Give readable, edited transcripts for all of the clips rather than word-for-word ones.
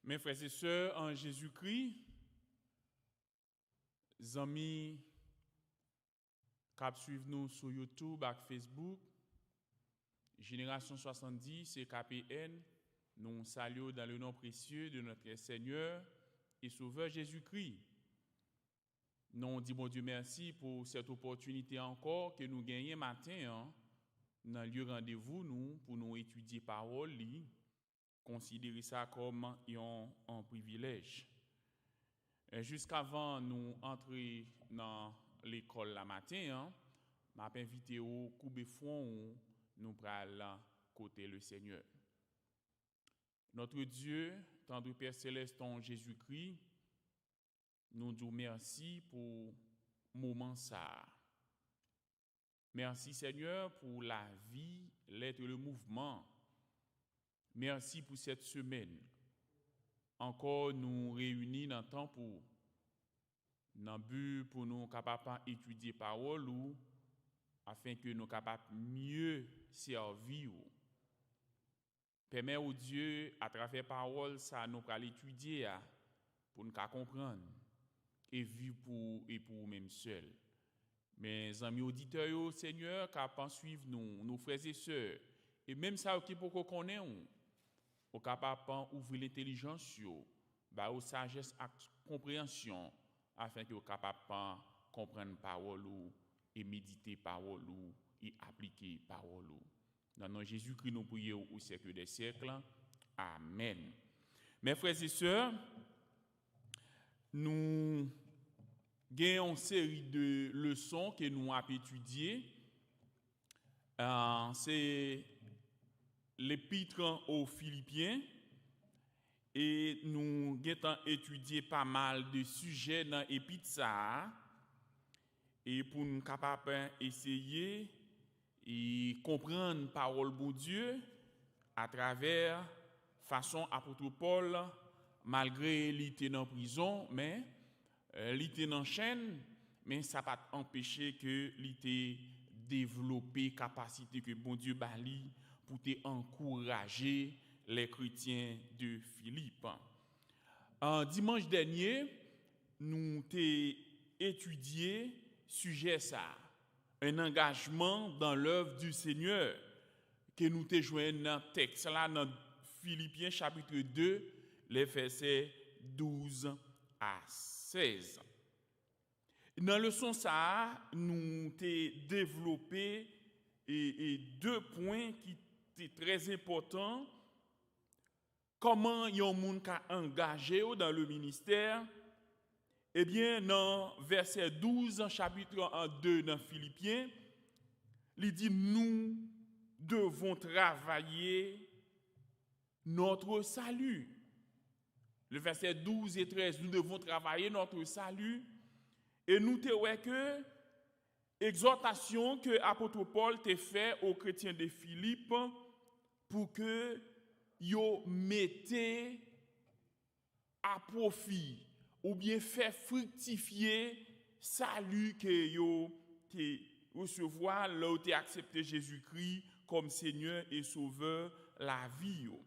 Mes frères et sœurs en Jésus-Christ, amis qui suivent nous sur YouTube et Facebook, Génération 70 et KPN, nous saluons dans le nom précieux de notre Seigneur et Sauveur Jésus-Christ. Nous disons bon Dieu merci pour cette opportunité encore que nous gagnons matin dans le lieu rendez-vous nous pour nous étudier parole, considérer ça comme un privilège. Jusqu'avant nous entrer dans l'école la matin, m'a invité au coupe fond nous prenons côté le Seigneur. Notre Dieu, tendre Père céleste en Jésus-Christ, nous disons merci pour moment ça. Merci Seigneur pour la vie, l'être, le mouvement. Merci pour cette semaine. Encore nous réunis dans le temps pour nous capables d'étudier parole ou afin que nous capables mieux servir. Permets au Dieu à travers parole ça nous allons l'étudier pour nous comprendre et vivre pour nous-mêmes seuls. Mes amis auditeurs, Seigneur, capables suivre nous, nos frères et sœurs, et même ça qui pour qu'on connaisse, on capable d'ouvrir l'intelligence, bah aux sagesse et compréhension, afin que vous capable de comprendre parole et méditer parole et appliquer parole. Dans le nom de Jésus-Christ, nous prions au siècle des siècles. Amen. Mes frères et sœurs, nous avons une série de leçons que nous avons étudiées. C'est l'épître aux Philippiens. Et nous avons étudié pas mal de sujets dans l'épître. Et pour nous capables d'essayer et comprendre la parole de Dieu à travers façon apôtre Paul, malgré qu'il était en prison, mais il était en chaîne, mais ça n'a pas empêché que il était développé capacité que bon Dieu bali pour te encourager les chrétiens de Philippe. En dimanche dernier, nous avons étudié sujet ça, un engagement dans l'œuvre du Seigneur que nous avons joué dans le texte là dans Philippiens chapitre 2, les versets 12 à 16. Dans le leçon ça, nous avons développé deux points qui étaient très importants. Comment y a un monde qui a engagé dans le ministère? Eh bien, dans verset 12, chapitre 2 dans Philippiens, il dit nous devons travailler notre salut. Le verset 12 et 13, nous devons travailler notre salut. Et nous te ouais que exhortation que apôtre Paul t'a fait aux chrétiens de Philippe pour que yo mettez à profit ou bien fait fructifier salut que yo te recevoir là où tu accepté Jésus-Christ comme Seigneur et Sauveur la vie yo.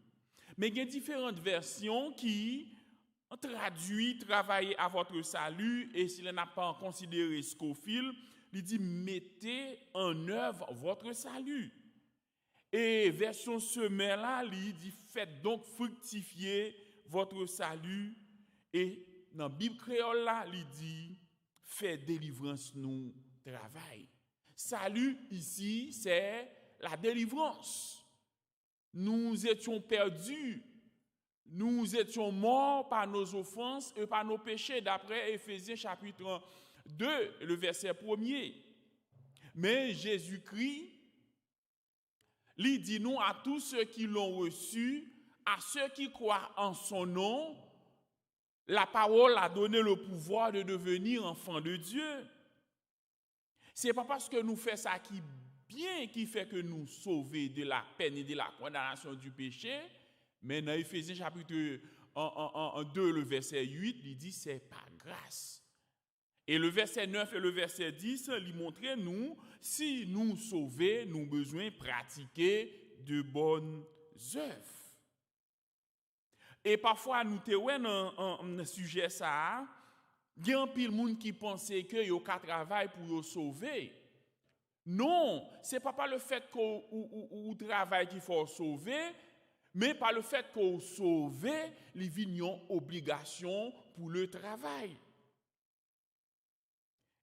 Mais il y a différentes versions qui traduit travailler à votre salut et s'il n'a pas considéré Scofield, il dit mettez en œuvre votre salut. Et version semelle là, il dit faites donc fructifier votre salut et dans la Bible créole là, il dit faites délivrance nous travail. Salut ici, c'est la délivrance. Nous étions perdus. Nous étions morts par nos offenses et par nos péchés, d'après Éphésiens chapitre 2, le verset 1er. Mais Jésus-Christ, il dit nous à tous ceux qui l'ont reçu, à ceux qui croient en son nom, la parole a donné le pouvoir de devenir enfants de Dieu. Ce n'est pas parce que nous faisons ça qui bien qui fait que nous sauver de la peine et de la condamnation du péché. Mais dans Éphésiens chapitre 2, le verset 8, il dit c'est par grâce. Et le verset 9 et le verset 10, il montre nous, si nous sauvés, nous besoin pratiquer de bonnes œuvres. Et parfois, nous te ouais dans un sujet ça, il y a un pile monde qui pensait que yo ka travail pour yo sauver. Non, c'est pas par le fait qu'on travaille qu'il faut sauver, mais par le fait qu'on sauve, les vignes obligation pour le travail.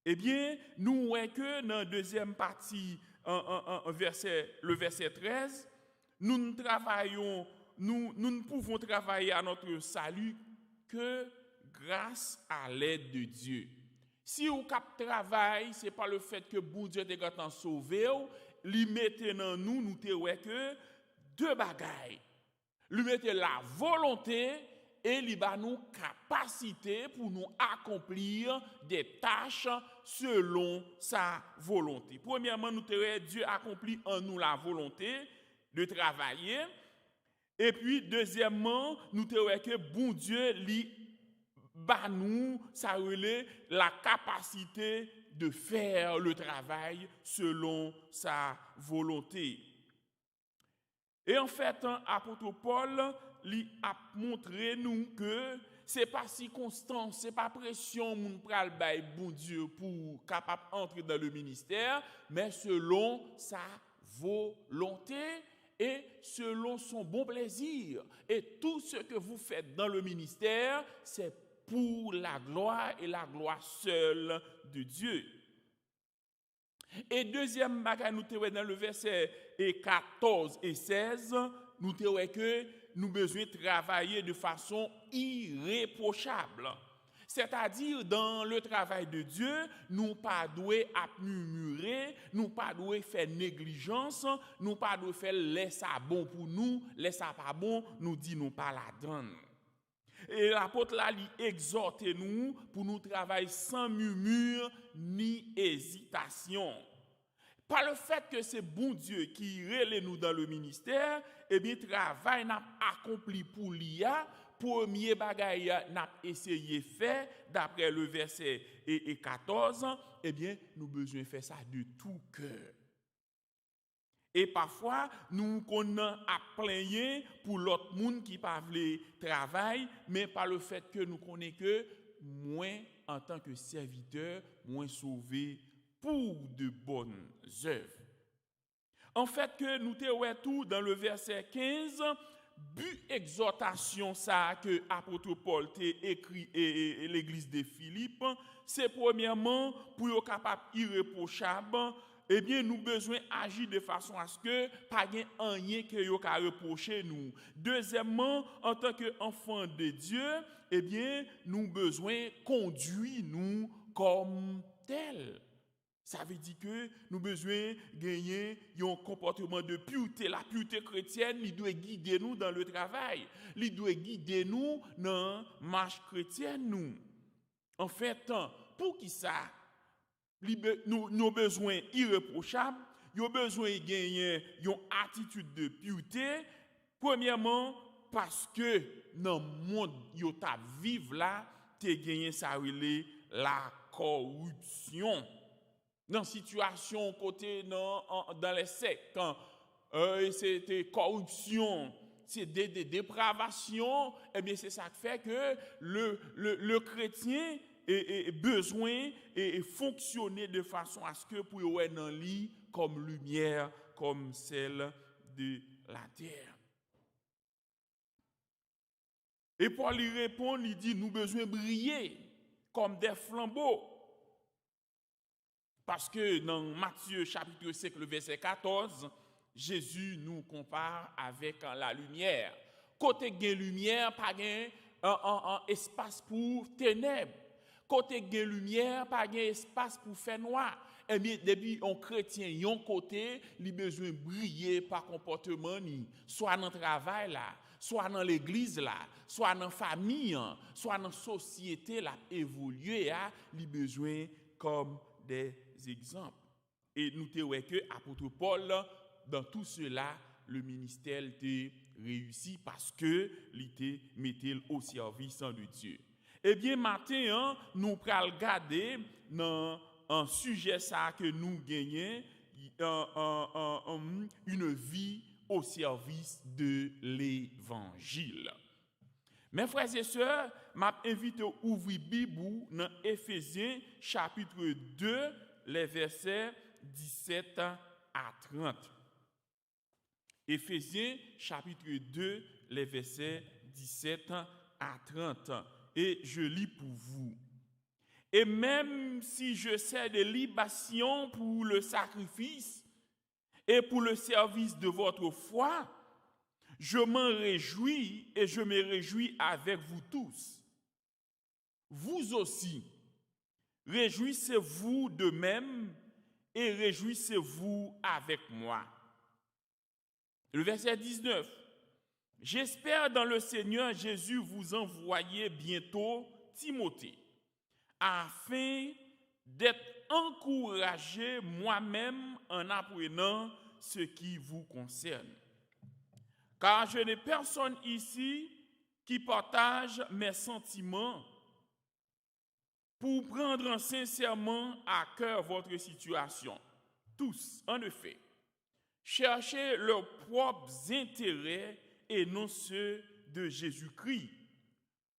Eh bien, nous voyons que dans la deuxième partie, le verset 13, nous ne pouvons travailler à notre salut que grâce à l'aide de Dieu. Si vous travaillez, ce n'est pas le fait que bon Dieu t'ait sauvé, lui mettez dans nous te que deux bagailles. Lui mettez la volonté et lui ba nous capacité pour nous accomplir des tâches selon sa volonté. Premièrement, nous te Dieu accomplit en nous la volonté de travailler. Et puis, deuxièmement, nous te que bon Dieu lui ba nous, ça relève la capacité de faire le travail selon sa volonté. Et en fait, l'apôtre Paul lui a montré nous que c'est pas circonstance, c'est pas pression moun pral bay bon Dieu pour capable entrer dans le ministère, mais selon sa volonté et selon son bon plaisir. Et tout ce que vous faites dans le ministère, c'est pour la gloire et la gloire seule de Dieu. Et deuxième bagage, nous te dans le verset 14 et 16, nous te que nous besoin travailler de façon irréprochable. C'est-à-dire, dans le travail de Dieu, nous pas doué à murmurer, nous pas doué faire négligence, nous pas doué faire laisser bon pour nous, laisser pas bon, nous dit nous pas la donne. Et l'apôtre là, il exhorte nous pour nous travailler sans murmure ni hésitation. Par le fait que c'est bon Dieu qui relève nous dans le ministère, eh bien, travail n'a accompli pour l'IA. Premier bagaille n'a essayé faire d'après le verset 14, eh bien, nous besoin faire ça de tout cœur. Et parfois, nous connaissons à plaigner pour l'autre monde qui pas veut travail, mais par le fait que nous connaissons que moins en tant que serviteur, moins sauvé pour de bonnes œuvres. En fait, que nous te tout dans le verset 15, but exhortation ça que apôtre Paul t'a écrit et l'église de Philippe, c'est premièrement pour être capable irréprochable. Eh bien, nous besoin agir de façon à ce que pas rien que yo ka reprocher nous. Deuxièmement, en tant qu'enfant de Dieu, eh bien, nous besoin conduire nous comme tel. Ça veut dire que nous besoin gagner un comportement de pureté. La pureté chrétienne, il doit guider nous dans le travail. Il doit guider nous dans la marche chrétienne nous. En fait, pour qui ça? Nous besoin irréprochable, nous besoin de gagner une attitude de pureté. Premièrement, parce que dans le monde où tu vivre là, tu as gagné ça relève la corruption. Dans la situation côté dans les sectes, c'était corruption, c'est des dépravations, eh bien c'est ça qui fait que le chrétien et besoin et fonctionner de façon à ce que pour être dans lit comme lumière, comme celle de la terre. Et Paul lui répond, il dit, nous besoin briller comme des flambeaux. Parce que dans Matthieu chapitre 5, le verset 14, Jésus nous compare avec la lumière. Côté de lumière, pas un espace pour ténèbres. Côté de lumière, pas d'espace pour faire noir. Eh bien, depuis un chrétien, yon côté, il a besoin de briller par comportement, soit dans le travail, là, soit dans l'église, là, soit dans la famille, soit dans la société, là, évoluer, il a besoin comme des exemples. Et nous te voyons que l'apôtre Paul, dans tout cela, le ministère était réussi parce que il mettait au service de Dieu. Eh bien, maintenant, nous allons regarder dans un sujet ça que nous gagnons, une vie au service de l'évangile. Mes frères et sœurs, m'a invité à ouvrir Bible dans Éphésiens chapitre 2, les versets 17 à 30. Éphésiens chapitre 2, les versets 17 à 30. Et je lis pour vous. Et même si je sers des libations pour le sacrifice et pour le service de votre foi, je m'en réjouis et je me réjouis avec vous tous. Vous aussi, réjouissez-vous de même et réjouissez-vous avec moi. Le verset 19. J'espère dans le Seigneur Jésus vous envoyer bientôt Timothée, afin d'être encouragé moi-même en apprenant ce qui vous concerne. Car je n'ai personne ici qui partage mes sentiments pour prendre sincèrement à cœur votre situation. Tous, en effet, cherchez leurs propres intérêts et non ceux de Jésus-Christ.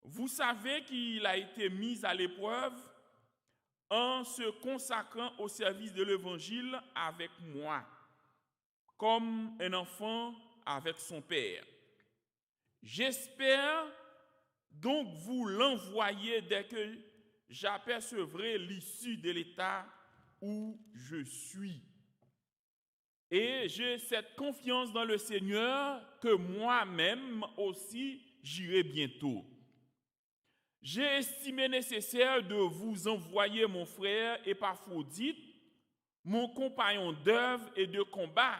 Vous savez qu'il a été mis à l'épreuve en se consacrant au service de l'Évangile avec moi, comme un enfant avec son père. J'espère donc vous l'envoyer dès que j'apercevrai l'issue de l'état où je suis. Et j'ai cette confiance dans le Seigneur que moi-même aussi j'irai bientôt. J'ai estimé nécessaire de vous envoyer mon frère Épaphrodite, mon compagnon d'œuvre et de combat,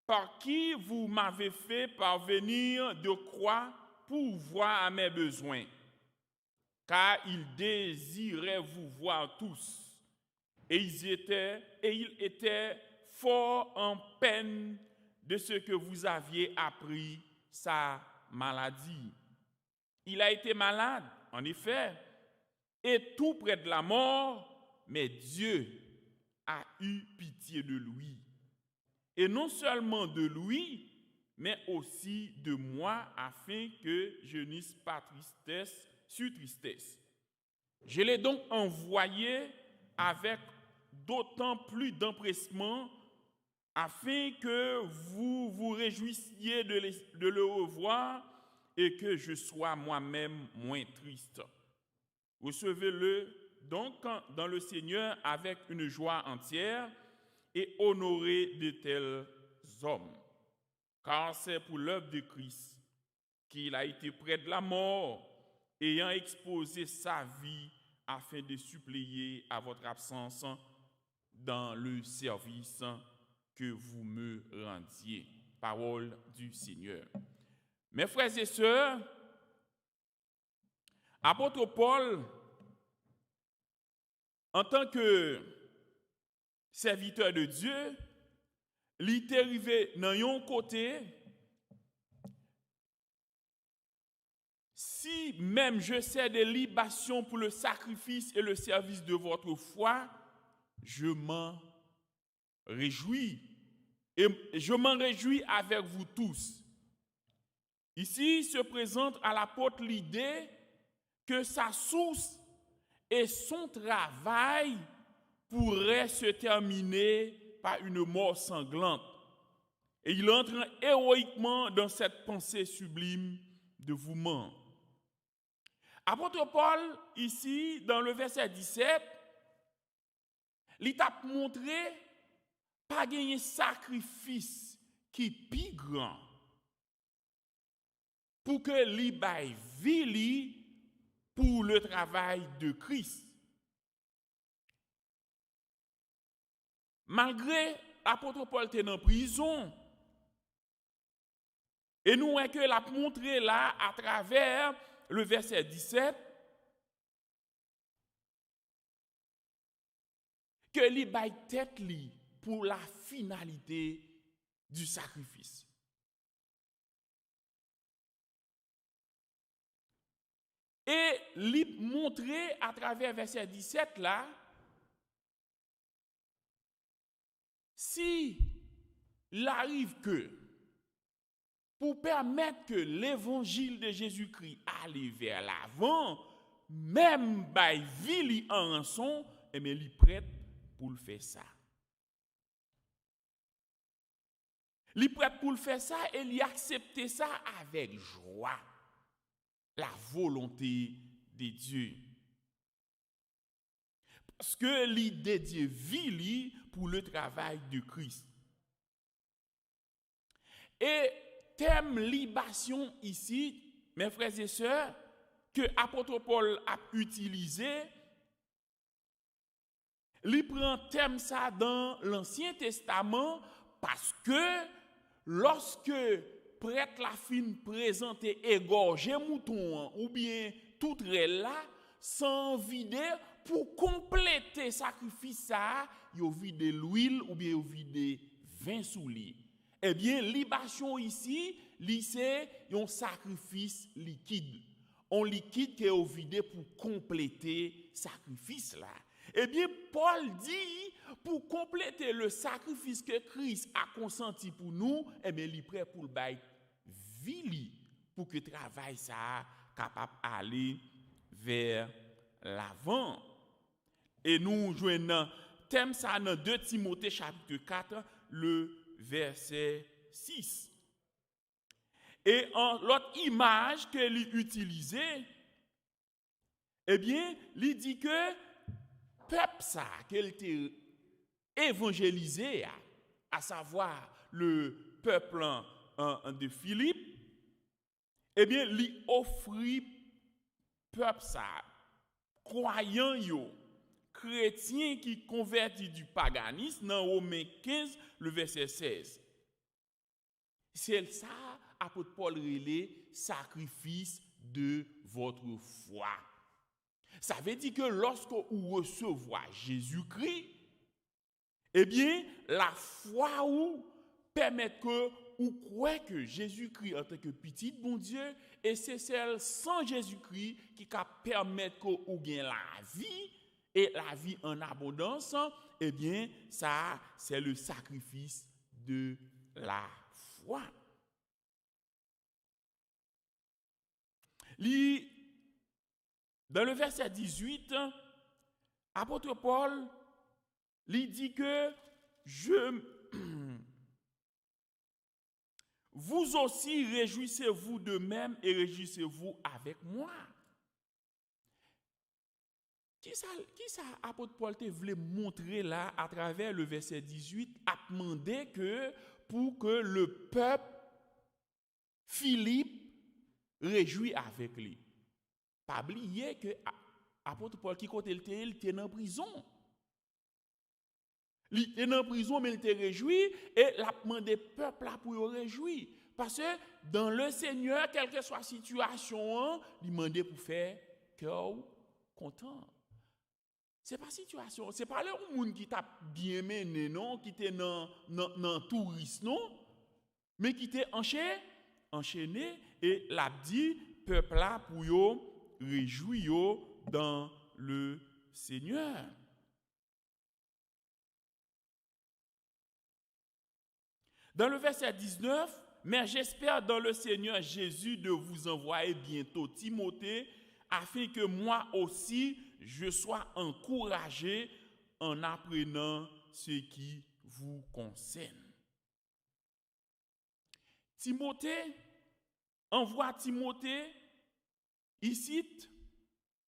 par qui vous m'avez fait parvenir de croix pour voir à mes besoins, car il désirait vous voir tous, et il était fort en peine de ce que vous aviez appris sa maladie. Il a été malade, en effet, et tout près de la mort, mais Dieu a eu pitié de lui. Et non seulement de lui, mais aussi de moi, afin que je n'eusse pas tristesse sur tristesse. Je l'ai donc envoyé avec d'autant plus d'empressement, afin que vous vous réjouissiez de le revoir et que je sois moi-même moins triste. Recevez-le donc dans le Seigneur avec une joie entière et honorez de tels hommes, car c'est pour l'œuvre de Christ qu'il a été près de la mort, ayant exposé sa vie afin de suppléer à votre absence dans le service que vous me rendiez. Parole du Seigneur. Mes frères et sœurs, apôtre Paul, en tant que serviteur de Dieu, il était arrivé dans un côté, si même je sers des libations pour le sacrifice et le service de votre foi, je m'en réjouis. Et je m'en réjouis avec vous tous. Ici se présente à l'apôtre l'idée que sa source et son travail pourraient se terminer par une mort sanglante. Et il entre héroïquement dans cette pensée sublime de vouement. Apôtre Paul, ici, dans le verset 17, il t'a montré pas gagner sacrifice qui est plus grand pour que li baille vie pour le travail de Christ. Malgré l'apôtre Paul était en prison, et nous voyons que l'a montré là à travers le verset 17 que li baille tête li pour la finalité du sacrifice. Et lui montrer à travers verset 17 là, si il arrive que pour permettre que l'évangile de Jésus-Christ aille vers l'avant, même by vili en rançon, et bien, il est prêt pour le faire ça. Il est prêt pour le faire ça et il accepte ça avec joie. La volonté de Dieu. Parce que l'idée de Dieu vit pour le travail de Christ. Et thème libation ici, mes frères et sœurs, que l'apôtre Paul a utilisé, il prend thème ça dans l'Ancien Testament parce que lorsque prêtre la fin présenter égorger mouton ou bien tout là sans vider pour compléter sacrifice ça, yo vide l'huile ou bien yo vide vin sous lui. Eh bien libation ici, c'est un sacrifice liquide. On liquide qui est vidé pour compléter sacrifice là. Eh bien, Paul dit, pour compléter le sacrifice que Christ a consenti pour nous, eh bien, il est prêt pour le bail vili, pour que le travail ça capable d'aller vers l'avant. Et nous joignons thème ça dans 2 Timothée chapitre 4, le verset 6. Et en l'autre image que l'utilisait, eh bien, il dit que peuple ça qu'elle était évangélisé, à savoir le peuple de Philippe, eh bien, lui offrit peuple ça, croyant yo, chrétien qui convertit du paganisme, dans Romains 15, le verset 16. C'est ça, apôtre Paul relait, sacrifice de votre foi. Ça veut dire que lorsque vous recevez Jésus-Christ, eh bien, la foi ou permet que vous croyez que Jésus-Christ en tant que petit bon Dieu, et c'est celle sans Jésus-Christ qui permet que vous gagnez la vie, et la vie en abondance, eh bien, ça, c'est le sacrifice de la foi. Dans le verset 18, apôtre Paul lui dit que vous aussi réjouissez-vous de même et réjouissez-vous avec moi. Qui ça apôtre Paul te voulait montrer là à travers le verset 18 a demandé que pour que le peuple Philippe réjouit avec lui. Pas oublier que apôtre Paul qui côté il était en prison. Il était en prison mais il était réjoui et l'a demandé peuple là pour le réjouir parce que dans le Seigneur quelle que soit la situation, il demandait pour faire cœur content. C'est pas situation, c'est pas le monde qui t'a bien mené non, qui était dans touriste non, mais qui était enchaîné et l'a dit peuple là pour yo réjouir dans le Seigneur. Dans le verset 19, mais j'espère dans le Seigneur Jésus de vous envoyer bientôt Timothée, afin que moi aussi je sois encouragé en apprenant ce qui vous concerne. Timothée, envoie Timothée, ici,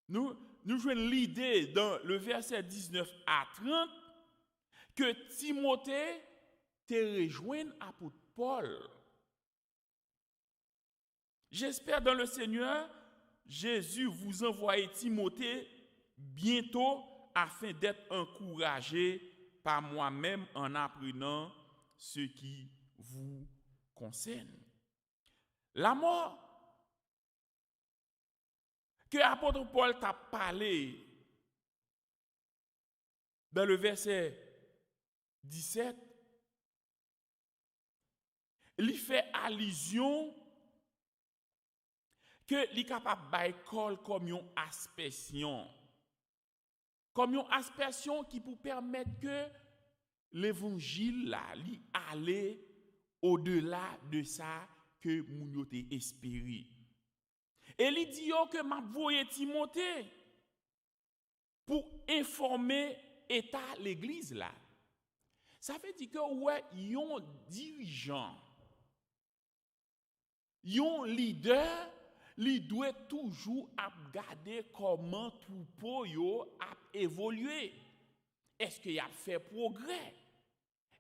nous jouons l'idée dans le verset 19 à 30 que Timothée te rejoint apôtre Paul. J'espère dans le Seigneur, Jésus vous envoie Timothée bientôt afin d'être encouragé par moi-même en apprenant ce qui vous concerne. La mort que l'apôtre Paul t'a parlé dans le verset 17, il fait allusion que il est capable d'école comme une aspersion. Comme une aspersion qui peut permettre que l'évangile là, aller au-delà de ça que moun yo te espéré. Et il dit yo que m'a voyé Timothée pour informer état l'église là. Ça veut dire que ouais, yon dirigeant, yon leader, li doit toujours regarder comment troupeau yo a évolué. Est-ce qu'il a fait progrès?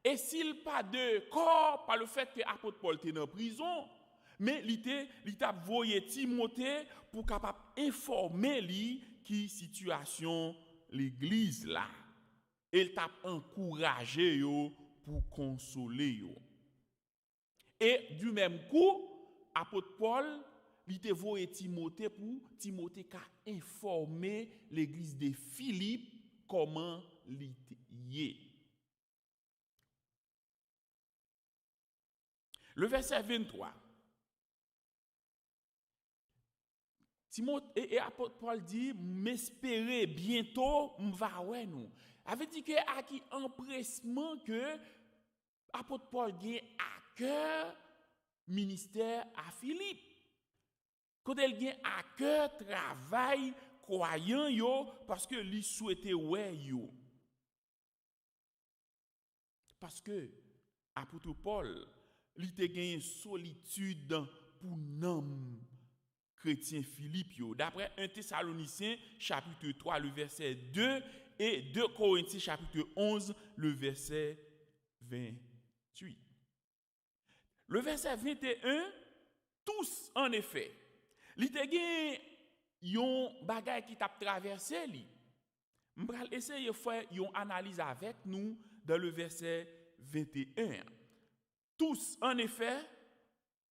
Et s'il pas de corps par le fait que l'apôtre Paul était en prison, mais il t'a voyé Timothée pour capable informer lui qui situation l'église là. Il t'a encouragé yo pour consoler yo. Et du même coup, apôtre Paul il t'a voyé Timothée pour Timothée qu'a informer l'église de Philippe comment il est. Le verset 23. Timothée et apôtre Paul dit m'espérer bientôt m'va ouais nous. Avait dit que à qui empressement que apôtre Paul gagne à cœur ministère à Philippe. Quand elle gagne à cœur travail croyant yo parce que lui souhaitait ouais yo. Parce que apôtre Paul il te gagné solitude pour nom chrétien Philippe yo. D'après 1 Thessaloniciens chapitre 3 le verset 2 et 2 Corinthiens chapitre 11 le verset 28. Le verset 21 tous en effet li te gagné yon bagay qui t'a traversé li. M'pral essayer faire yon analyse avec nous dans le verset 21. Tous, en effet,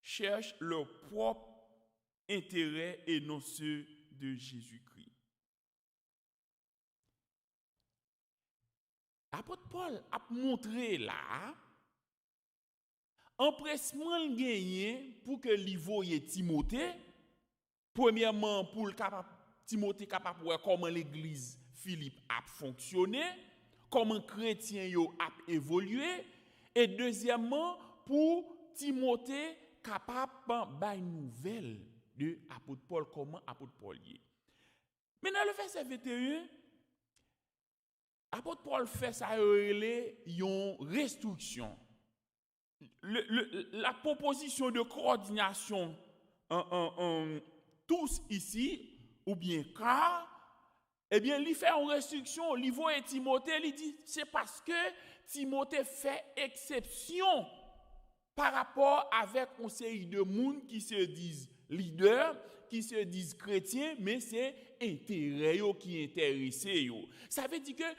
cherchent leur propre intérêt et non ceux de Jésus-Christ. L'apôtre Paul a montré là, empressement gagné pour que l'Ivoye Timothée, premièrement pour le Timothée capable de voir comment l'église Philippe a fonctionné, comment chrétien yo a évolué, et deuxièmement pour Timothée capable de nouvelle de apôtre Paul, comment apôtre Paul y est. Maintenant le verset 21, apôtre Paul fait ça une restriction. La proposition de coordination tous ici, ou bien car, eh bien, il fait une restriction, il voit Timothée, il dit, c'est parce que Timothée fait exception par rapport avec un série de monde qui se disent leaders, qui se disent chrétiens, mais c'est intérêt qui intéresse. Ça veut dire que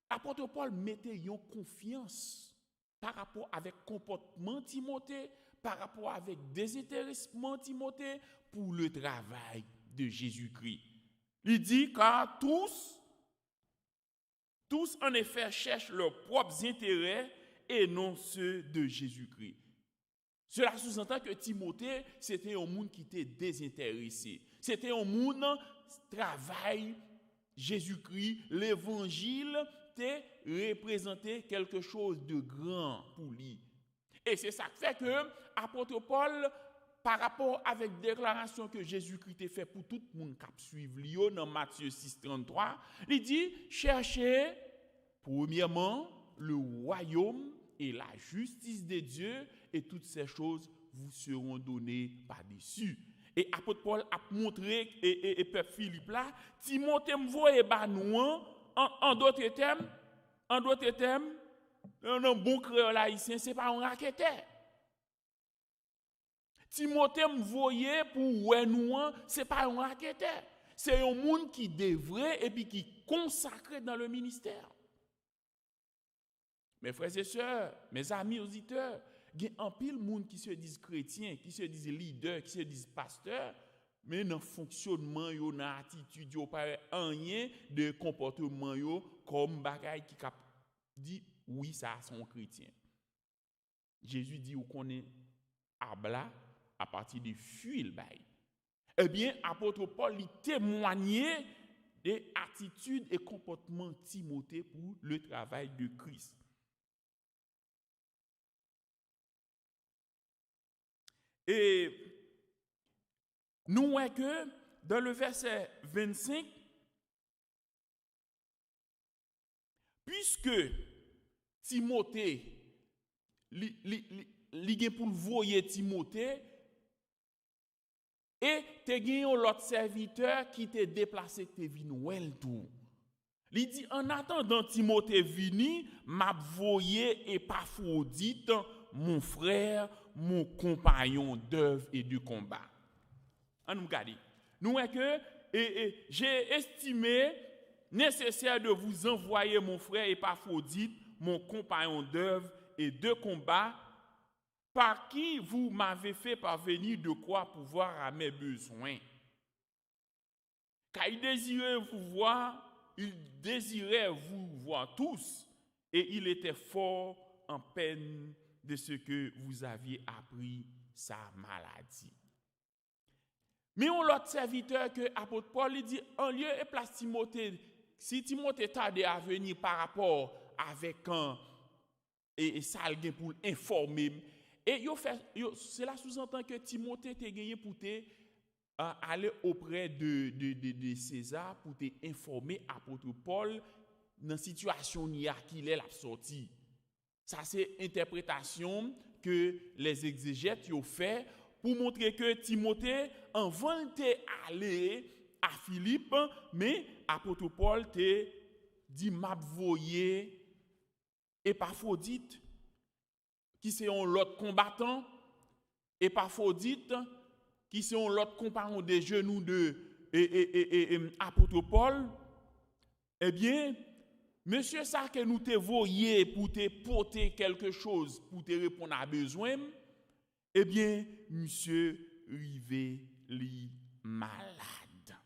l'apôtre Paul mettait une confiance par rapport avec comportement Timothée, par rapport avec désintéressement Timothée pour le travail de Jésus-Christ. Il dit car tous en effet cherchent leurs propres intérêts et non ceux de Jésus-Christ. Cela sous-entend que Timothée, c'était un monde qui était désintéressé. C'était un monde qui travaille Jésus-Christ, l'évangile te représentait quelque chose de grand pour lui. Et c'est ça qui fait que l'apôtre Paul, par rapport avec la déclaration que Jésus-Christ a fait pour tout le monde qui suivre dans Matthieu 6, 33, il dit, cherchez premièrement le royaume et la justice de Dieu et toutes ces choses vous seront données par-dessus. Et apôtre Paul a montré, et peuple Philippe là, Timothée m'voye banouan, en d'autres termes, un bon créole haïtien, c'est pas un raqueteur. Timothée m'voye pour ouenouan, c'est pas un raqueteur. C'est un monde qui devrait et puis qui consacré dans le ministère. Mes frères et sœurs, mes amis auditeurs, il y a un pile monde qui se disent chrétiens, qui se disent leaders, qui se disent pasteurs, mais dans le fonctionnement, dans l'attitude, il n'y a pas rien de comportement comme bagaille qui dit oui, ça sont chrétiens. Jésus dit, vous connaissez Abla à partir de fuil. Eh bien, apôtre Paul il témoignait des attitudes et comportements de Timothée pour le travail de Christ. Et nous voyons que dans le verset 25, puisque Timothée, li pour voyer Timothée, et te gagné l'autre serviteur qui te déplacé te vinn tout. Il dit en attendant Timothée vini, m'a voyé Épaphrodite, mon frère, mon compagnon d'œuvre et de combat. On nous regarde. Nous voyons que j'ai estimé nécessaire de vous envoyer mon frère Épaphrodite, mon compagnon d'œuvre et de combat, par qui vous m'avez fait parvenir de quoi pouvoir à mes besoins. Car il désirait vous voir tous, et il était fort en peine de ce que vous aviez appris sa maladie. Mais on l'autre serviteur que l'apôtre Paul il dit, en lieu et place Timothée, si Timothée tarde à venir par rapport avec un et ça pour informer, et cela sous-entend que Timothée t'a gagné pour aller auprès de César pour t'informer apôtre Paul dans la situation qu'il est sorti. Ça c'est interprétation que les exégètes ont fait pour montrer que Timothée en volonté aller à Philippe, mais apôtre Paul te dit m'a voyé Épaphrodite qui c'est un l'autre combattant, Épaphrodite qui sont l'autre compagnon des genoux de apôtre Paul, eh bien, monsieur ça que nous te voyé pour te porter quelque chose, pour te répondre à besoin, eh bien, monsieur rivé li malade.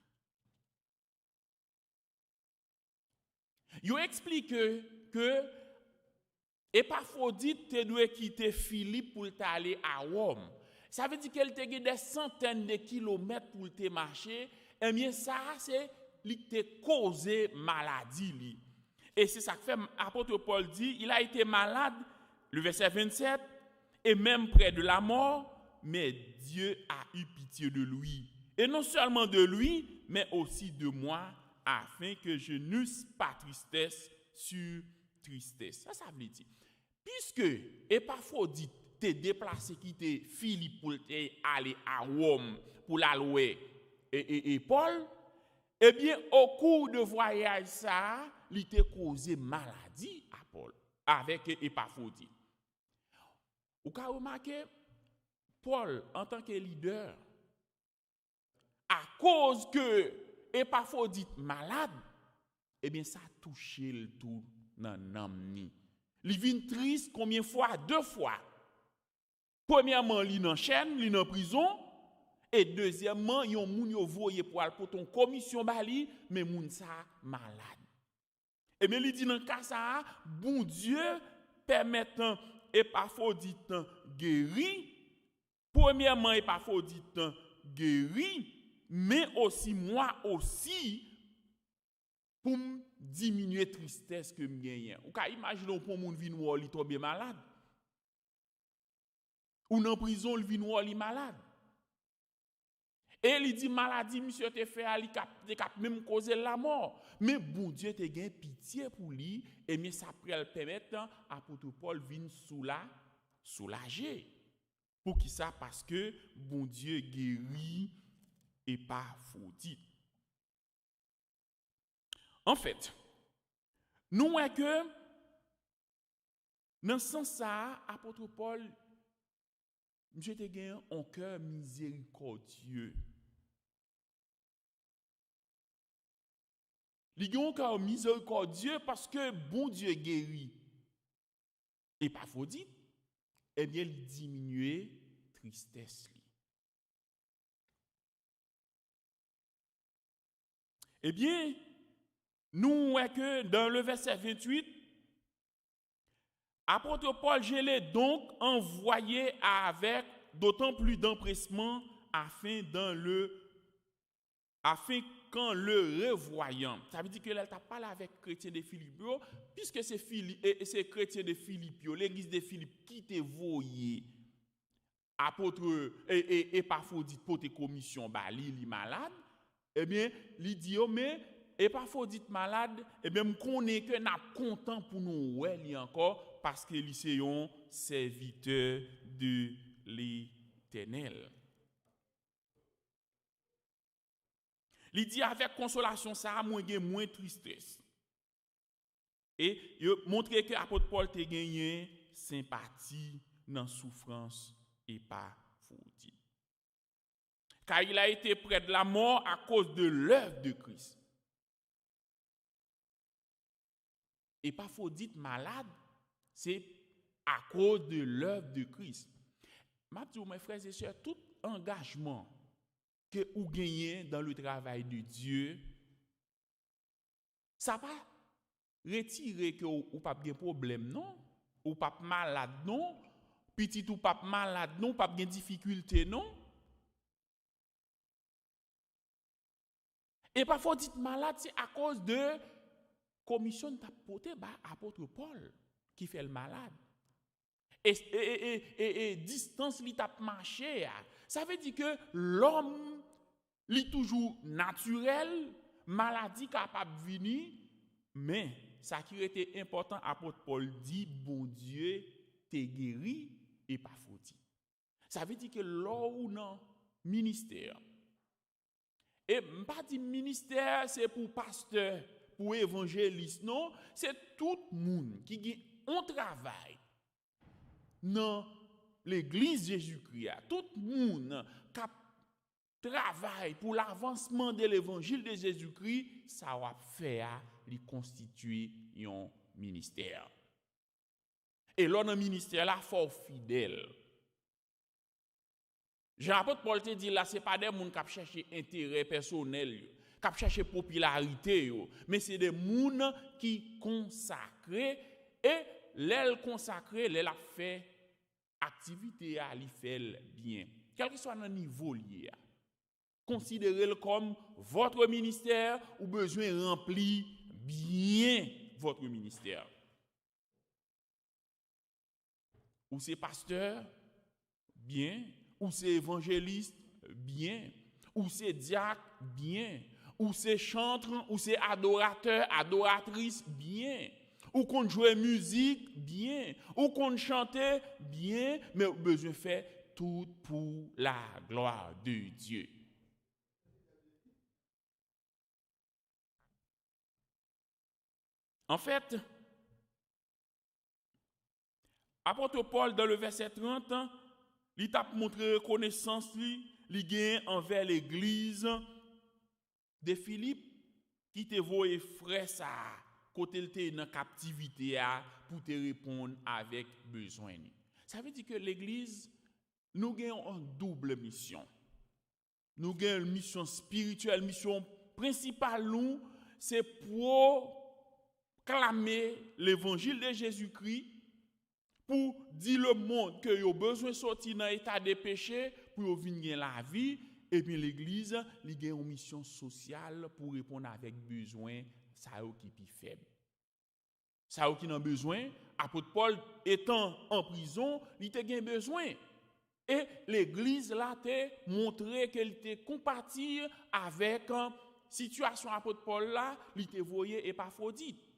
Il explique que Épaphrodite te doit quitter Philippe pour aller à Rome. Ça veut dire qu'elle te gagne des centaines de kilomètres pour te marcher. Eh bien, ça, c'est li te causé maladie. Et c'est ça que fait l'apôtre Paul dit, il a été malade, le verset 27, et même près de la mort, mais Dieu a eu pitié de lui. Et non seulement de lui, mais aussi de moi, afin que je n'eusse pas tristesse sur tristesse. Ça veut dire, puisque Épaphrodite t'es déplacé, quitter Philippe pour aller à Rome, pour l'allouer et Paul, eh bien, au cours de voyage, ça, il t'a causé maladie à Paul, avec Épaphrodite. Vous avez remarqué, Paul, en tant que leader, à cause que Épaphrodite malade, eh bien, ça a touché le tout dans l'âme. Il vient triste combien de fois? 2 fois. Premièrement, il est en chaîne, il est en prison. Et deuxièmement, il y a un moun yo voye pour ton commission bali, mais moun sa malade. Et bien, il dit dans le cas ça, bon Dieu permettant Épaphrodite guéri. Premièrement, Épaphrodite guéri, mais aussi moi aussi pour diminuer tristesse que me gagne. Ou ka imagine pour moun vinn ou li tombe malade. Ou dans prison il vinn ou li malade. Et il dit maladie monsieur te fait ali cap même causer la mort. Mais bon Dieu te gagne pitié pour lui et mais ça pral permettre apôtre Paul vinn soulager. Pour qui ça? Parce que bon Dieu guérit Épaphrodite. En fait, nous voyons que dans ce sens-là, apôtre Paul, monsieur te gagne un cœur miséricordieux. Il a un cœur miséricordieux parce que bon Dieu guérit Épaphrodite, eh bien, il diminue tristesse. Eh bien, nous voyons que dans le verset 28, apôtre Paul, je l'ai donc envoyé avec d'autant plus d'empressement afin qu'en le revoyant. Ça veut dire que là, tu as parlé avec chrétien de Philippe, puisque c'est chrétien de Philippe, l'église de Philippe qui te voyait apôtre et Épaphrodite pour tes commissions, bah, li malade, eh bien, li dit, oh, mais Épaphrodite malade, eh bien, me connaît que n'a content pour nous, ouais, li encore, parce que li c'est un serviteur de l'Éternel. Il dit avec consolation ça a moins tristesse. Et il montre que l'apôtre Paul a gagné sympathie dans souffrance et pas faute. Car il a été près de la mort à cause de l'œuvre de Christ. Et pas faut dire malade, c'est à cause de l'œuvre de Christ. Mes frères et sœurs, tout engagement que vous gagnez dans le travail de Dieu, ça va retirer que vous pas de problème, non? Ou pas malade, non? Petit ou pas malade, non? Pas de difficulté, non? Et parfois, dites malade, c'est à cause de commission de porté par apôtre Paul qui fait le malade. Et distance li t'a marché. Ça veut dire que l'homme li toujours naturel, maladie capable venir, mais ça qui était important, apôtre Paul dit, bon Dieu t'es guéri et pas fauti. Ça veut dire que l'homme ou non ministère. Et pas dit ministère c'est pour pasteur, pour évangéliste, non, c'est tout le monde qui a un travail dans l'église Jésus-Christ, tout le monde qui travaille pour l'avancement de l'évangile de Jésus-Christ, ça va faire lui constituer un ministère. Et là, dans le ministère, là, il faut être fidèle. Jean-Apôtre Paul te dit là, ce n'est pas des gens qui cherchent intérêt personnel, qui cherchent popularité, mais c'est des gens qui consacrent et l'aile consacrée, l'aile a fait activité à l'y faire bien. Quel que soit le niveau lié, considérez-le comme votre ministère ou besoin remplir bien votre ministère. Ou c'est pasteur, bien. Ou c'est évangéliste, bien. Ou c'est diacre, bien. Ou c'est chanteur, ou c'est adorateur, adoratrice, bien. Ou qu'on joue musique, bien. Ou qu'on chante, bien. Mais besoin de faire tout pour la gloire de Dieu. En fait, apôtre Paul, dans le verset 30, il t'a montré reconnaissance, il gagne envers l'église de Philippe, qui te voit frère ça, côté il était dans captivité pour te répondre avec besoin. Ça veut dire que l'église, nous avons une double mission. Nous avons une mission spirituelle, mission principale, c'est pour clamer l'évangile de Jésus-Christ, pour dire le monde que yo besoin de sortir dans l'état de péché pour venir la vie. Et puis l'église, il y a une mission sociale pour répondre avec besoin, ça qui est faible. Ça qui a besoin, apôtre Paul étant en prison, il a besoin. Et l'église là te montré qu'elle était compatie avec la situation apôtre Paul là, il te voyé Épaphrodite.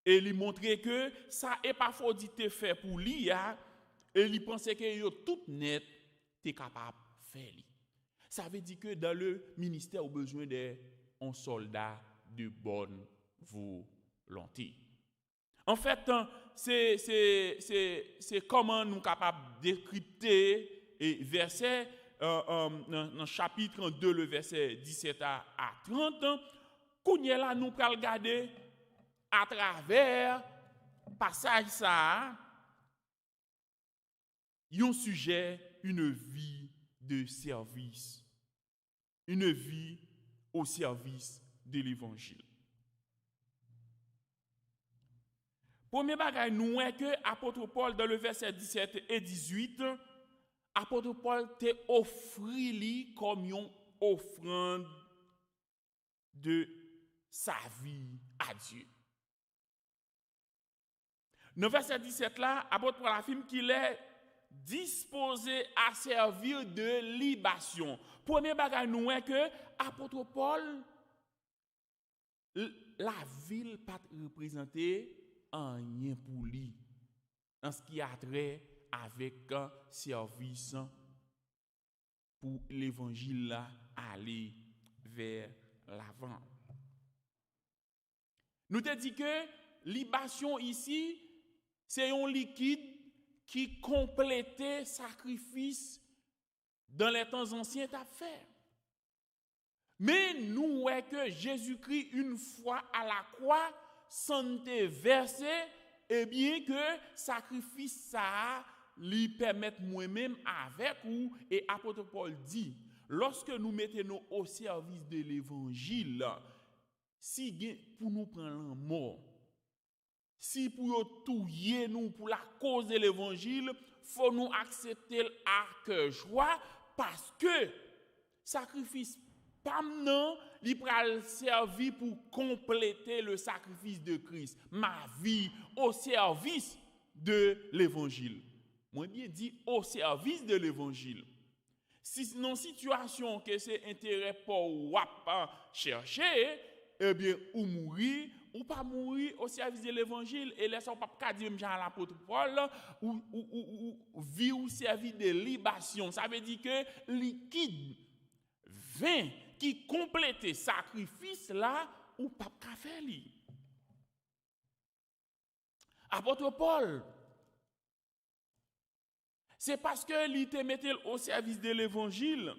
Et il montrait que ça Épaphrodite fait pour lui, et il pensait que yo tout net t'es capable de faire. Ça veut dire que dans le ministère, on a besoin d'un soldat de bonne volonté. En fait, c'est comment nous sommes capables de décrypter et verset dans le chapitre 2, le verset 17 à 30. Qu'on y est là, nous allons regarder à travers passage ça, un sujet, une vie de service, une vie au service de l'évangile. Premier bagage, nous est que apôtre Paul dans le verset 17 et 18, apôtre Paul te offri comme une offrande de sa vie à Dieu. Dans verset 17 là, apôtre Paul affirme qu'il est disposé à servir de libation. Premier bagage nous est que apôtre Paul la ville pas représentée en rien pour lui dans ce qui a trait avec un service pour l'évangile là aller vers l'avant. Nous te dit que libation ici c'est un liquide qui complétait sacrifice dans les temps anciens t'a fait. Mais nous voyons que Jésus-Christ une fois à la croix s'en versé et bien que sacrifice ça lui permettre moi-même avec ou et apôtre Paul dit lorsque nous mettons au service de l'évangile si pour nous prendre la mort si pour tuer nous pour la cause de l'évangile faut nous accepter avec joie parce que sacrifice pas non, il pral servir pour compléter le sacrifice de Christ. Ma vie au service de l'évangile. Moi bien dit au service de l'évangile. Si non situation que c'est intérêt pour chercher, eh bien ou mourir ou pas mourir au service de l'évangile et laisser pas dire même à l'apôtre Paul ou vivre au service de libation. Ça veut dire que liquide vin qui complète sacrifice là ou pas qu'à faire li. Apôtre Paul c'est parce que il te mettait au service de l'évangile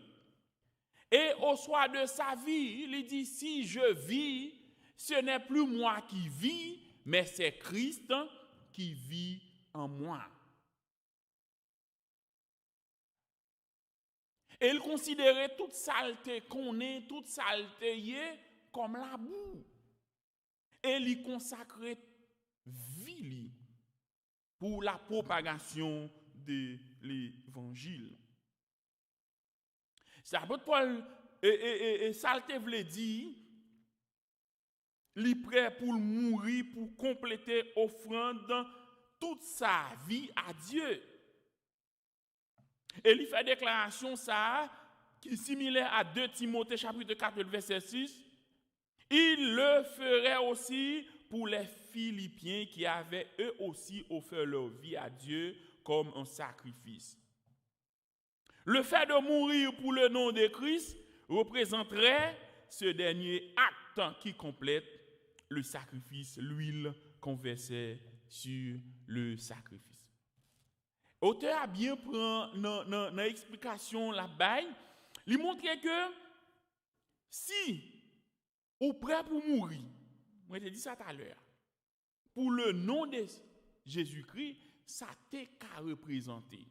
et au soir de sa vie, il dit si je vis, ce n'est plus moi qui vis, mais c'est Christ qui vit en moi. Et il considérait toute saleté qu'on est, toute saleté comme la boue. Et il consacrait vie pour la propagation de l'évangile. C'est apôtre Paul et saleté voulait dire il est prêt pour mourir pour compléter offrande toute sa vie à Dieu. Et il fait déclaration ça qui est similaire à 2 Timothée chapitre 4 verset 6. Il le ferait aussi pour les Philippiens qui avaient eux aussi offert leur vie à Dieu comme un sacrifice. Le fait de mourir pour le nom de Christ représenterait ce dernier acte qui complète le sacrifice, l'huile qu'on versait sur le sacrifice. L'auteur a bien pris dans l'explication là-bas, il montrait que si ou prêt pour mourir, moi j'ai dit ça tout à l'heure, pour le nom de Jésus-Christ, ça t'est qu'à représenter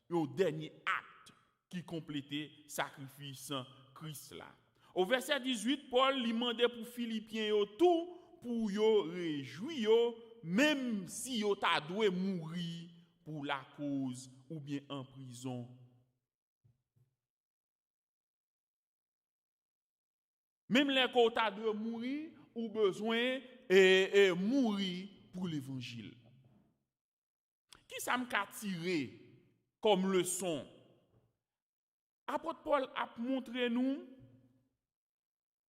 le dernier acte qui complétait sacrifice Christ là. Au verset 18, Paul lui demandait pour Philippiens tout pour yo réjouir même si yo t'a doué mourir pour la cause ou bien en prison. Même les qu'on t'a doué mourir ou besoin et mourir pour l'évangile. Qui ça m'a tiré comme leçon? Apôtre Paul a montré nous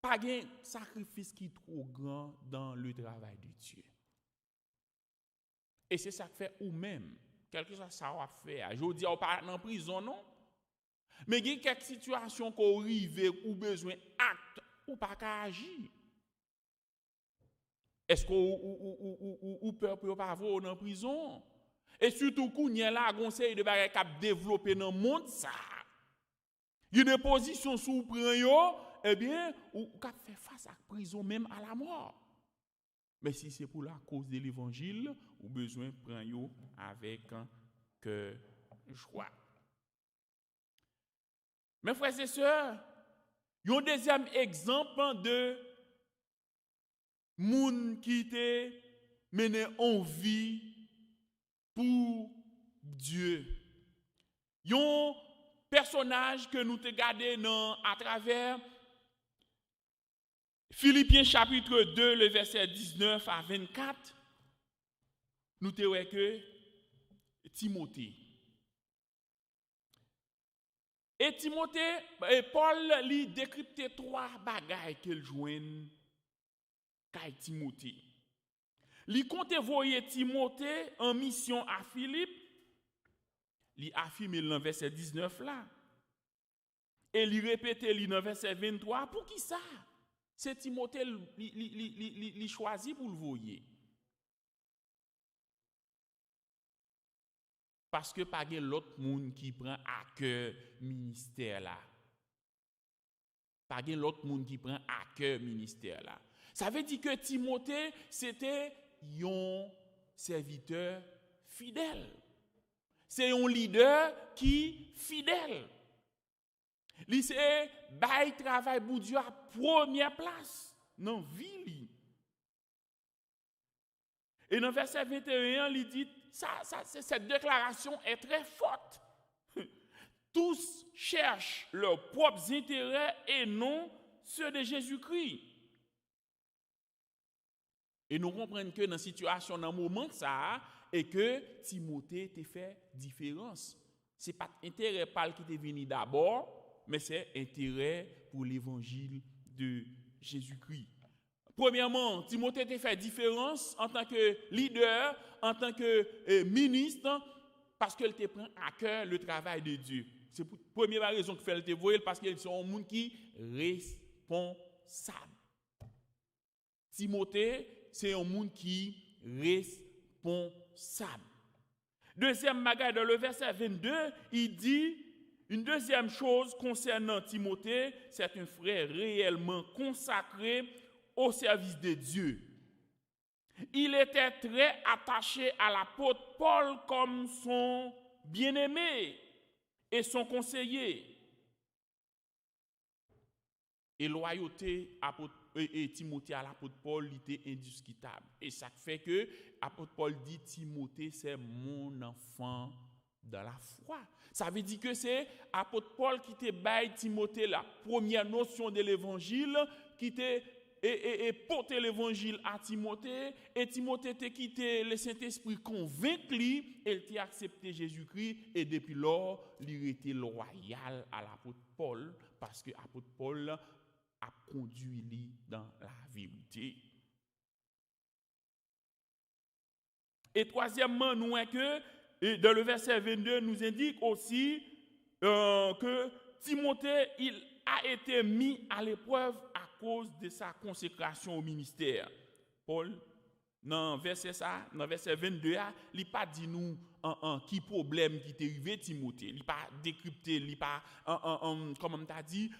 pas de sacrifice qui est trop grand dans le travail de Dieu. Et c'est ça que fait ou même, quelque chose ça va faire. Je dis on pas en prison non. Mais il y a quelques situations qu'on arrive ou besoin acte ou pas qu'à agir. Est-ce qu'on peuple pas avoir en prison? Et surtout qu'on y a là conseil de bagaille qui a développé dans le monde ça. Il y a des positions sous prend eh bien ou qu'a fait face à la prison même à la mort. Mais si c'est pour la cause de l'évangile, ou besoin prendre avec un cœur joie. Mes frères et sœurs, il y a un deuxième exemple de moun qui te mené en vie pour Dieu. Il y a un personnage que nous te gardé à travers Philippiens chapitre 2, le verset 19 à 24. nous te ouais que Timothée. Et Timothée, et Paul lui décrypté 3 bagailles qu'il joigne kay Timothée. Li compte voyer Timothée en mission à Philippe. Li affirme dans verset 19 là. Et li répéter li dans verset 23 pour qui ça? C'est Timothée li choisi pour le voyer. Parce que pas gen l'autre monde qui prend à cœur ministère là. Pas gen l'autre monde qui prend à cœur ministère là. Ça veut dire que Timothée c'était un serviteur fidèle. C'est un leader qui fidèle. Li c'est bay travail pour Dieu à première place dans vie li. Et dans verset 21, il dit cette déclaration est très forte. Tous cherchent leurs propres intérêts et non ceux de Jésus-Christ. Et nous comprenons que dans la situation, dans le moment ça, et que Timothée te fait différence. Ce n'est pas intérêt par qui est venu d'abord, mais c'est intérêt pour l'évangile de Jésus-Christ. Premièrement, Timothée te fait différence en tant que leader, en tant que ministre, parce qu'elle te prend à cœur le travail de Dieu. C'est la première raison qu'il fait te voir, parce qu'ils sont un monde qui est responsable. Timothée, c'est un monde qui est responsable. Deuxième bagage, dans le verset 22, il dit une deuxième chose concernant Timothée, c'est un frère réellement consacré au service de Dieu. Il était très attaché à l'apôtre Paul comme son bien-aimé et son conseiller. Et loyauté et Timothée à l'apôtre Paul était indiscutable. Et ça fait que l'apôtre Paul dit Timothée c'est mon enfant dans la foi. Ça veut dire que c'est l'apôtre Paul qui te baille Timothée la première notion de l'évangile, qui te et porter l'évangile à Timothée, et Timothée t'a quitté le Saint-Esprit convaincu, et t'a accepté Jésus-Christ, et depuis lors, il était loyal à l'apôtre Paul, parce que l'apôtre Paul a conduit lui dans la vérité. Et troisièmement, nous voyons que dans le verset 22, nous indique aussi que Timothée, il a été mis à l'épreuve à cause de sa consécration au ministère. Paul, dans verset 22, il n'a pas dit nous qui problème qui t'est arrivé Timothée. Il n'a pas décrypté, il n'a pas, comme on t'a dit,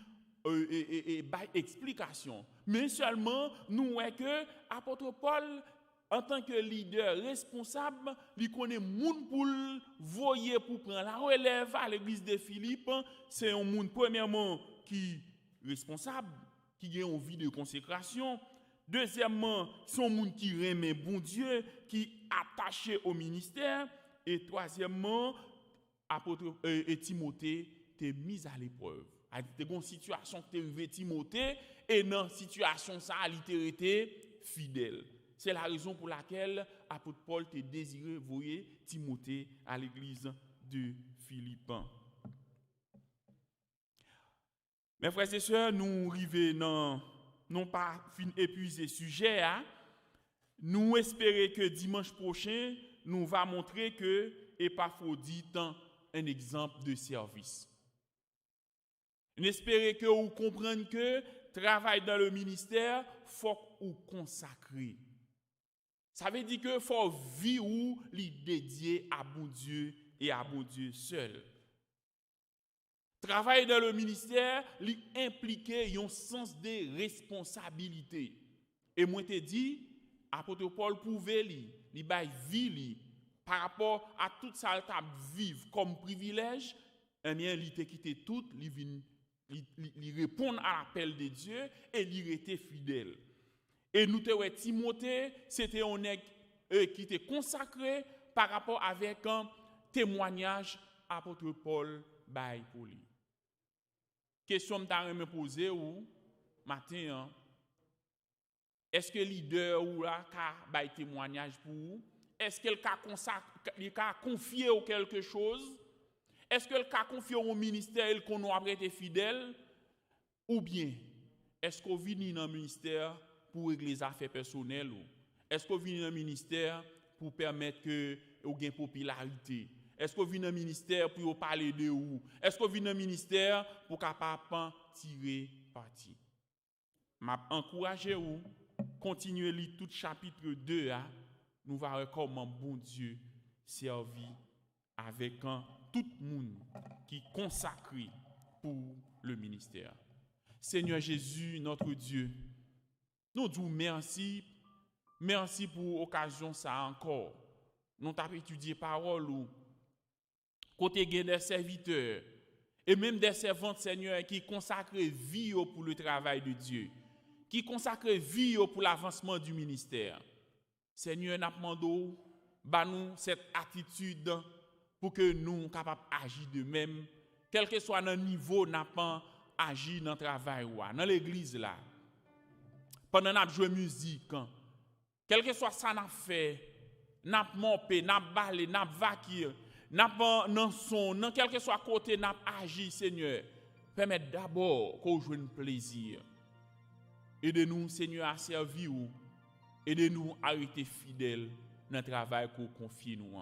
explication. Mais seulement, nous voyons que l'apôtre Paul, en tant que leader responsable, il connaît moun pour voyer pour prendre la relève à l'église de Philippe. C'est un monde premièrement qui est responsable, qui a une vie de consécration. Deuxièmement, c'est un monde qui remet bon Dieu, qui est attaché au ministère. Et troisièmement, Timothée t'est mis à l'épreuve. Dans une situation que tu es arrivé Timothée, et dans une situation ça, il était fidèle. C'est la raison pour laquelle l'apôtre Paul t'a désiré voyer Timothée à l'église de Philippe. Mes frères et sœurs, nous arrivons non pas fin épuiser le sujet, nous espérons que dimanche prochain, nous va montrer que Épaphrodite est un exemple de service. Nous espérons que vous compreniez que travail dans le ministère, il faut vous consacrer. Ça veut dire que faut vivre li dédié à bon Dieu et à bon Dieu seul. Travailler dans le ministère li implique un sens de responsabilité. Et moi te dit apôtre Paul pouvait li bay vie par rapport à tout ça t'a vivre comme privilège, eh bien li te quitté tout, li répondre à l'appel de Dieu et li était fidèle. Et nous te ouais Timothée, c'était un nèg qui était consacré par rapport avec un témoignage apôtre Paul bay pour lui. Question m'ta me poser ou matin est-ce que leader ou là ka bay témoignage pour vous Est-ce qu'elle a confié au quelque chose? Est-ce qu'elle a confié au ministère qu'on a été fidèle? Ou bien, est-ce qu'on vient dans le ministère pour régler les affaires personnelles? Est-ce qu'on vient dans le ministère pour permettre que vous ayez une popularité? Est-ce qu'on vient dans le ministère pour parler de vous? Est-ce qu'on vient dans le ministère pour capable tirer parti? Je encourage vous continuer à lire tout chapitre 2. Nous allons voir comment bon Dieu servit avec tout le monde qui est consacré pour le ministère. Seigneur Jésus, notre Dieu, nous disons merci. Merci pour l'occasion ça encore. Nous avons étudié parole ou côté des serviteurs et même des servantes, Seigneur, qui consacrent vie pour le travail de Dieu, qui consacrent vie pour l'avancement du ministère. Seigneur, nous demandons nous cette attitude pour que nous soyons capables d'agir de même, quel que soit notre niveau, nous pas agir dans le travail, dans l'église là. Pendant que nous jouons musique, quel que soit ça nous fait, nous mompé, nous balé, nous vaqué, nous dans son, dans quel que soit côté nous agir, Seigneur. Permettez d'abord qu'on joue un plaisir. Aidez-nous, Seigneur, à servir. Aidez-nous à rester fidèles dans le travail qu'on confie nous.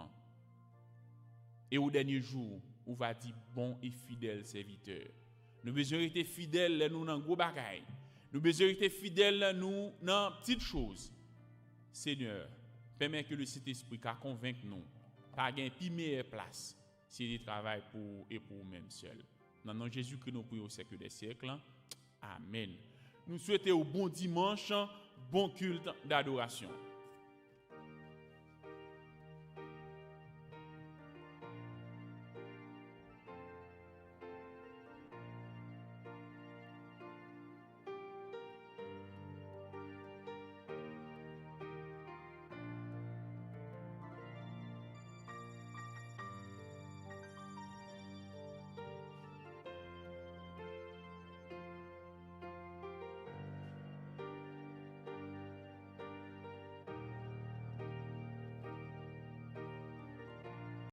Et au dernier jour, on va dire bon et fidèle serviteur. Nous besoin rester fidèles nous dans gros bagaille. Nous besoin rester fidèles nous dans petites choses. Seigneur, permets que le Saint-Esprit convainque nous. Pas gain plus meilleure place si il travaille pour et pour nous-mêmes seuls. Dans le nom de Jésus que nous prions au siècle des siècles. Amen. Nous souhaitons un bon dimanche, bon culte d'adoration.